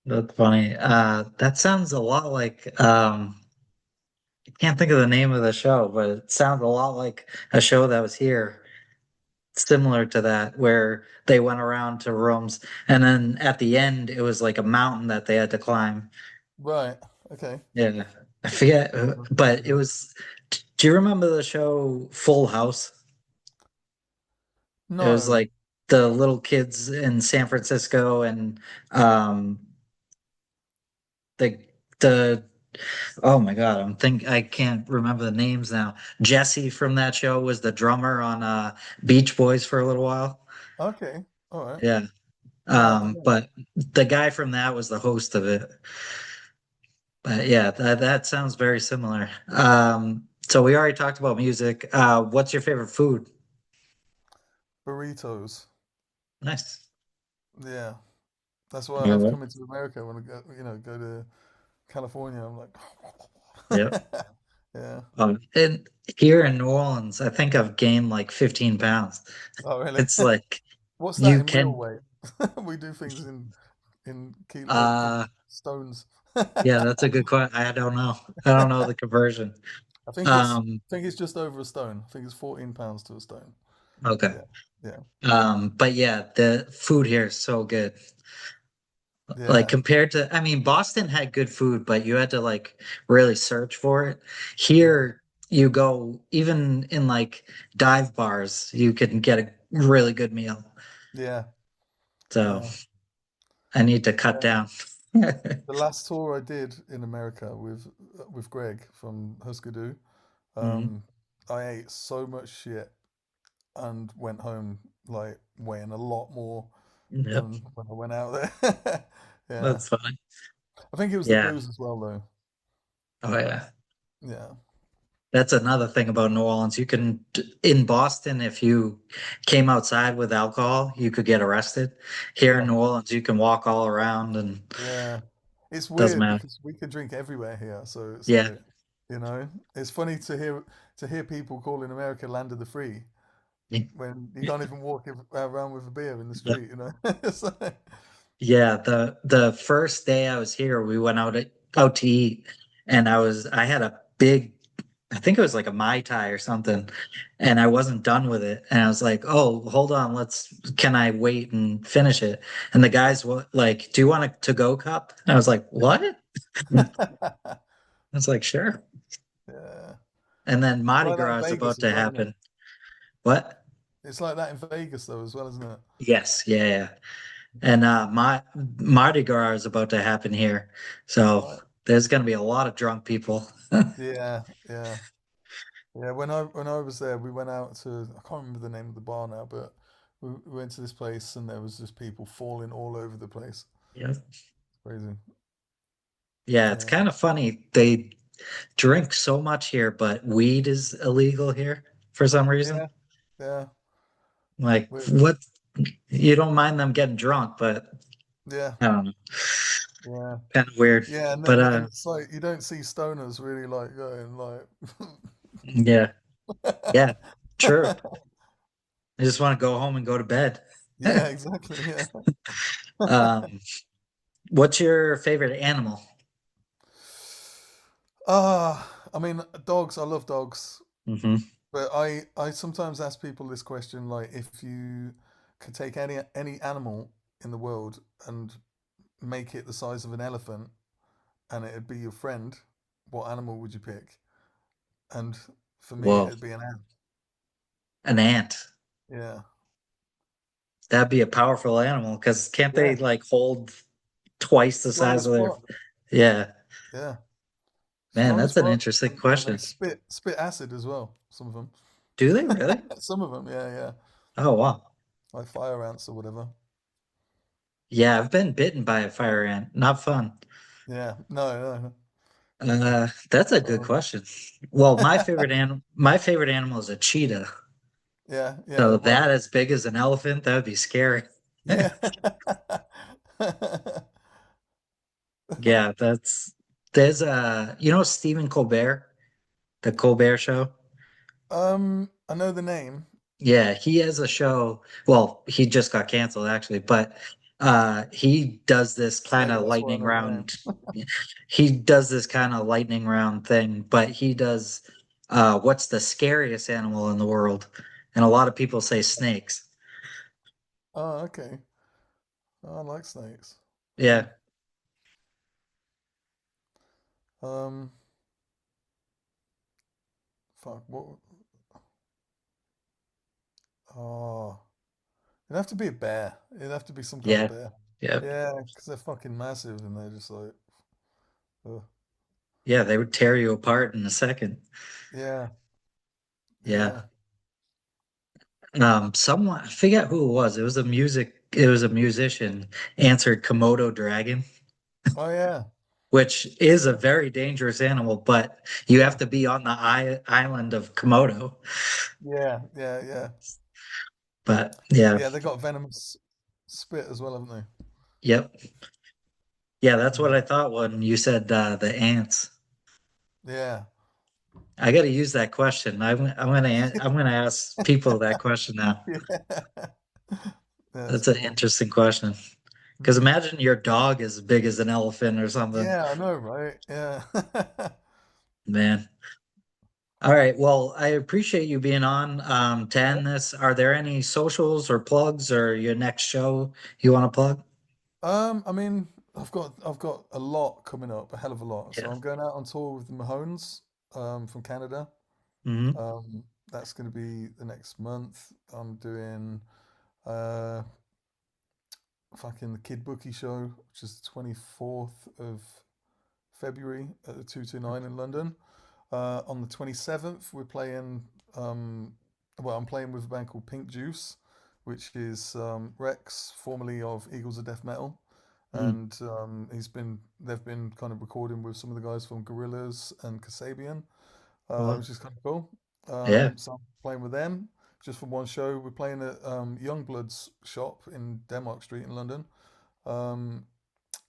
That's funny. That sounds a lot like I can't think of the name of the show, but it sounds a lot like a show that was here, similar to that, where they went around to rooms, and then at the end it was like a mountain that they had to climb. Right. Okay. Yeah, I forget, Not but it familiar. was. Do you remember the show Full House? It was No. like the little kids in San Francisco, and um, the the oh my God, I can't remember the names now. Jesse from that show was the drummer on Beach Boys for a little while. Okay. All right. Yeah. No, I don't know. But the guy from that was the host of it. But yeah, that sounds very similar. So we already talked about music. What's your favorite food? Burritos. Nice. Yeah. That's why I All love right. coming to America when I go, go to California. I'm like, Yep. yeah. And here in New Orleans, I think I've gained like 15 pounds. Oh, really? It's like What's that you in real can weight? We do things in in uh stones. yeah, that's a good question. I don't know. I don't know the conversion. Um, I think it's just over a stone. I think it's 14 pounds to a stone. okay. Yeah. Yeah. But yeah, the food here is so good. Like Yeah. compared to, I mean, Boston had good food, but you had to like really search for it. Yeah. Here, you go, even in like dive bars, you can get a really good meal. Yeah. So Yeah. I need to cut Yeah. down. The last tour I did in America with Greg from Husker Du, Mhm. um, I ate so much shit and went home like weighing a lot more Yep, than when I went out there. Yeah. that's fine. I think it was the Yeah. booze as well, though. Oh yeah. Yeah. That's another thing about New Orleans. You can, in Boston, if you came outside with alcohol, you could get arrested. Here in Yeah. New Orleans, you can walk all around and Yeah. It's doesn't weird matter. because we can drink everywhere here, so it's Yeah. like, it's funny to hear people calling America land of the free when you can't even walk around with a beer in the street, you know? It's like, Yeah, the first day I was here, we went out to eat, and I had a big, I think it was like a Mai Tai or something, and I wasn't done with it, and I was like, "Oh, hold on, can I wait and finish it?" And the guys were like, "Do you want a to-go cup?" And I was like, "What?" I was like, "Sure." yeah. And then It's Mardi like that in Gras is Vegas about as to well, isn't it? happen. What? It's like that in Vegas though as well, isn't it? Yes, yeah, yeah. And my Mardi Gras is about to happen here, so Right. there's going to be a lot of drunk people. Yeah, yeah. Yeah, when I was there, we went out to I can't remember the name of the bar now, but we went to this place and there was just people falling all over the place. Yeah. Crazy. Yeah, it's Yeah. kind of funny. They drink so much here, but weed is illegal here for some reason. Yeah. Yeah. Like, Weird. what? You don't mind them getting drunk, but Yeah. I don't know. Yeah. Kind of weird. Yeah, But and it's like you don't see stoners really like going like yeah, yeah, true. I just want to go home and go to bed. Yeah, exactly. Yeah. Um, what's your favorite animal? I mean, dogs, I love dogs. Hmm. But I sometimes ask people this question, like if you could take any animal in the world and make it the size of an elephant and it'd be your friend, what animal would you pick? And for me, Whoa, it'd be an ant. an ant. Yeah. That'd be a powerful animal because can't they Yeah. like hold twice the size Strongest of their? part. Yeah, Yeah. man, that's Strongest an part. interesting And they question. spit acid as well, some of them. Do they really? Some of them, yeah, yeah. Oh wow. Like fire ants or whatever. Yeah, I've been bitten by a fire ant. Not fun. Yeah. No, no. That's a good Um, question. Well, my favorite animal is a cheetah. yeah, yeah, So well, that as big as an elephant, that would be scary. yeah. Yeah, there's Stephen Colbert, the Colbert Show. I know the name. Yeah, he has a show. Well, he just got canceled actually, but he does this kind Maybe of that's why I lightning know the name. round. He does this kind of lightning round thing, but he does what's the scariest animal in the world? And a lot of people say snakes. Oh, okay. Oh, I like snakes. Yeah, Um, fuck, what? Oh, it'd have to be a bear. It'd have to be some kind of yeah, bear. yeah, Yeah, because they're fucking massive and they're just like, ugh. yeah. They would tear you apart in a second. Yeah, Yeah. yeah. Someone I forget who it was. It was a musician answered Komodo dragon, Oh, yeah, which is a very dangerous animal, but you have yeah, to be on the island of Komodo. yeah, yeah, yeah. But yeah, Yeah, they got venomous spit as well, haven't yep. Yeah, they? that's what Mm. I thought when you said the ants. Yeah, I got to use that question. I'm gonna ask people that question now. yeah. That's That's an cool. interesting question. Because Mm. imagine your dog is as big as an elephant or something. Yeah, I know, right? Yeah. Man. All right. Well, I appreciate you being on to Yeah. end this. Are there any socials or plugs or your next show you want to plug? I mean, I've got a lot coming up, a hell of a lot. So Yeah. I'm going out on tour with the Mahones, from Canada. Hmm. Um, that's going to be the next month. I'm doing uh fucking the Kid Bookie show, which is the 24th of February at the 229 in London. On the 27th, we're playing. Um, well, I'm playing with a band called Pink Juice, which is Rex, formerly of Eagles of Death Metal, Mm. and they've been kind of recording with some of the guys from Gorillaz and Kasabian, Well, which is kind of cool. yeah. So I'm playing with them just for one show. We're playing at Youngblood's shop in Denmark Street in London. Um,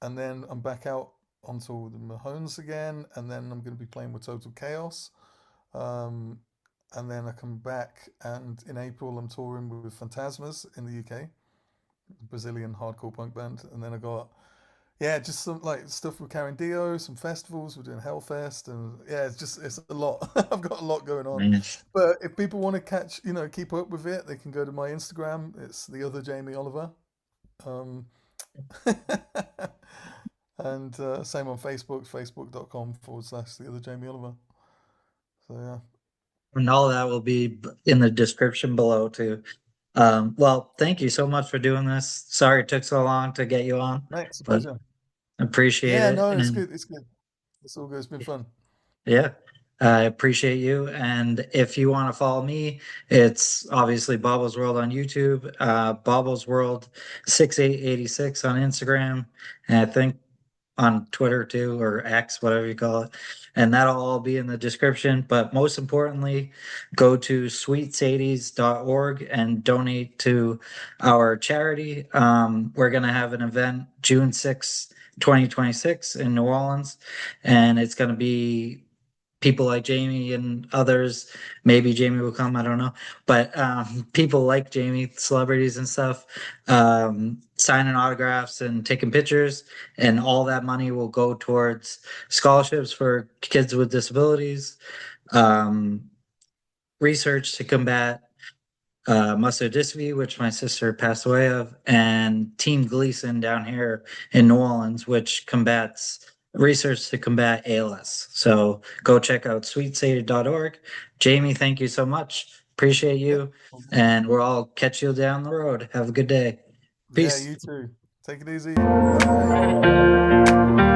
and then I'm back out onto the Mahones again, and then I'm going to be playing with Total Chaos. Um, and then I come back, and in April I'm touring with Phantasmas in the UK, Brazilian hardcore punk band. And then I got, yeah, just some like stuff with Carandio, some festivals. We're doing Hellfest, and yeah, it's a lot. I've got a lot going on. Man. But if people want to keep up with it, they can go to my Instagram. It's the other Jamie Oliver. Um, and same on Facebook, facebook.com/, the other Jamie Oliver. So yeah. And all that will be in the description below too. Well, thank you so much for doing this. Sorry it took so long to get you on, Mate, it's a but pleasure. appreciate Yeah, it. no, it's And good. It's good. It's all good. It's been fun. yeah, I appreciate you. And if you want to follow me, it's obviously Bobbo's World on YouTube, Bobbo's World 6886 on Instagram, and I think on Twitter too, or X, whatever you call it. And that'll all be in the description. But most importantly, go to sweetsadies.org and donate to our charity. We're going to have an event June 6th, 2026 in New Orleans, and it's going to be people like Jamie and others. Maybe Jamie will come, I don't know. But people like Jamie, celebrities and stuff, signing autographs and taking pictures. And all that money will go towards scholarships for kids with disabilities, um, research to combat muscular dystrophy, which my sister passed away of, and Team Gleason down here in New Orleans, which combats research to combat ALS. So go check out sweetsadie.org. Jamie, thank you so much. Appreciate Yep. you. And we'll all catch you down the road. Have a good day. Yeah, Peace. you too. Take it easy. Bye.